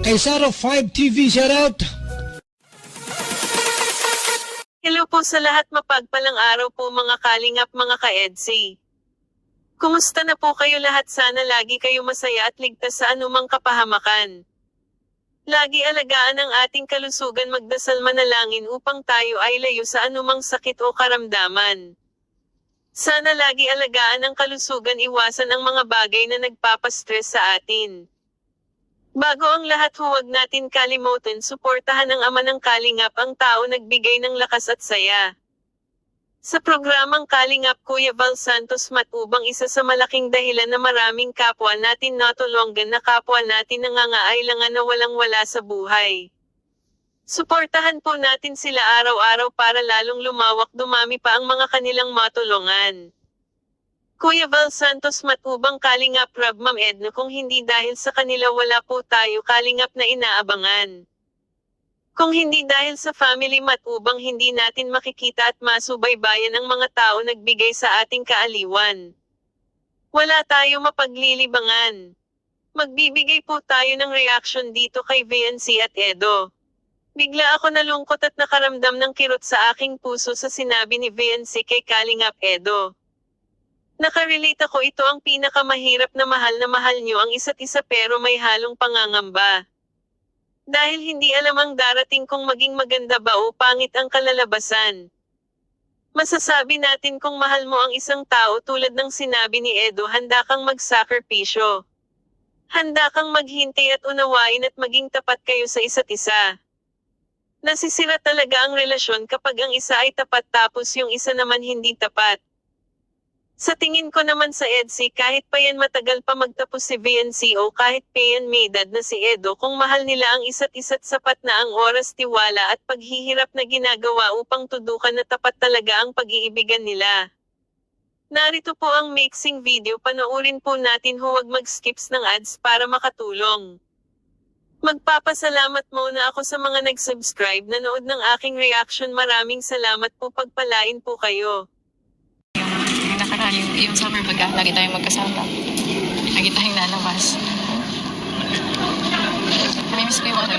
kay Saro 5 TV, shoutout. Hello po sa lahat, mapagpalang araw po mga kalingap, mga ka-EDSI. Kumusta na po kayo lahat? Sana lagi kayo masaya at ligtas sa anumang kapahamakan. Lagi alagaan ang ating kalusugan, magdasal, manalangin upang tayo ay layo sa anumang sakit o karamdaman. Sana lagi alagaan ang kalusugan, iwasan ang mga bagay na nagpapastress sa atin. Bago ang lahat, huwag natin kalimutan suportahan ang ama ng Kalingap, ang tao nagbigay ng lakas at saya. Sa programang Kalingap, Kuya Val Santos Matubang, isa sa malaking dahilan na maraming kapwa natin natulungan, na kapwa natin nangangailangan na walang-wala sa buhay. Suportahan po natin sila araw-araw para lalong lumawak, dumami pa ang mga kanilang matulungan. Kuya Val Santos Matubang, Kalingap Rab, Ma'am Edna, kung hindi dahil sa kanila wala po tayo Kalingap na inaabangan. Kung hindi dahil sa family Matubang, hindi natin makikita at masubaybayan ang mga tao nagbigay sa ating kaaliwan. Wala tayo mapaglilibangan. Magbibigay po tayo ng reaction dito kay VNC at Edo. Bigla ako nalungkot at nakaramdam ng kirot sa aking puso sa sinabi ni VNC kay Kalingap Edo. Nakarelate ako, ito ang pinakamahirap na mahal nyo ang isa't isa pero may halong pangangamba. Dahil hindi alam ang darating kung maging maganda ba o pangit ang kalalabasan. Masasabi natin kung mahal mo ang isang tao tulad ng sinabi ni Edo, handa kang magsakripisyo. Handa kang maghintay at unawain at maging tapat kayo sa isa't isa. Nasisira talaga ang relasyon kapag ang isa ay tapat tapos yung isa naman hindi tapat. Sa tingin ko naman sa EDSI, kahit pa yan matagal pa magtapos si VNC o kahit pa yan may edad na si Edo, kung mahal nila ang isa't isa't sapat na ang oras, tiwala at paghihirap na ginagawa upang tudukan na tapat talaga ang pag-iibigan nila. Narito po ang mixing video, panoorin po natin, huwag mag-skips ng ads para makatulong. Magpapasalamat muna ako sa mga nag-subscribe, nanood ng aking reaction, maraming salamat po, pagpalain po kayo. Nakaraan yung summer baga, lagi tayong magkasama. Lagi tayong lalabas. Namimiss ko yung ano,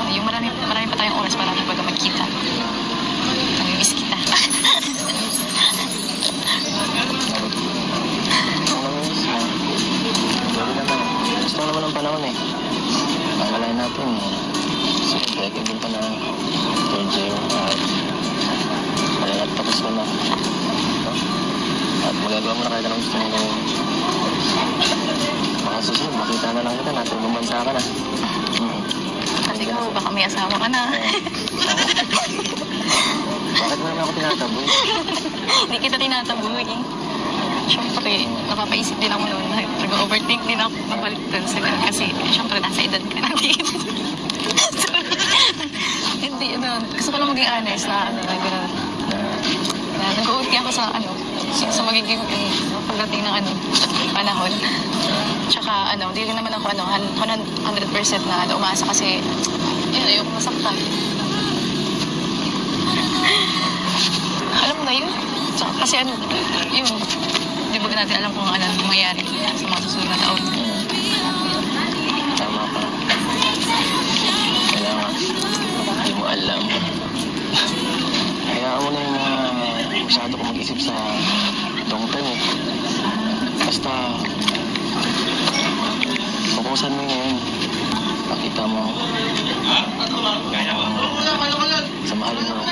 yung marami pa tayong oras para baga magkita. Namimiss kita. Gusto naman ang panahon eh. Pangalain natin eh. Siyempre, kagin pa na third year. Malalat tapos ka na. At magagawa mo na kahit anong gusto mo gawin. Baka susunod, makita na lang kita, nasa ibang bansa ka na. Kasi ikaw, baka may asawa ka na. Bakit mo naman ako tinataboy? Hindi kita tinataboy. Siyempre, napapaisip din ako noon. Nag-overthink din ako mabalik doon sila. Kasi, siyempre, nasa edad ka na din. Hindi, gusto ko lang maging honest na, nag-uunti ako sa, sa magiging pagdating ng, panahon. Tsaka, di rin naman ako, 100% na umasa kasi, yun, ayoko masaktan. Alam mo na yun? Tsaka, kasi, yun, di ba natin alam kung ano mangyayari sa mga susunod na taon. Tama ka. Kailangan, hindi mo alam. Kaya ako na yung masyado ko mag-isip sa long term eh. Basta, fokusan mo ngayon. Pakita mo, sa mahal mo,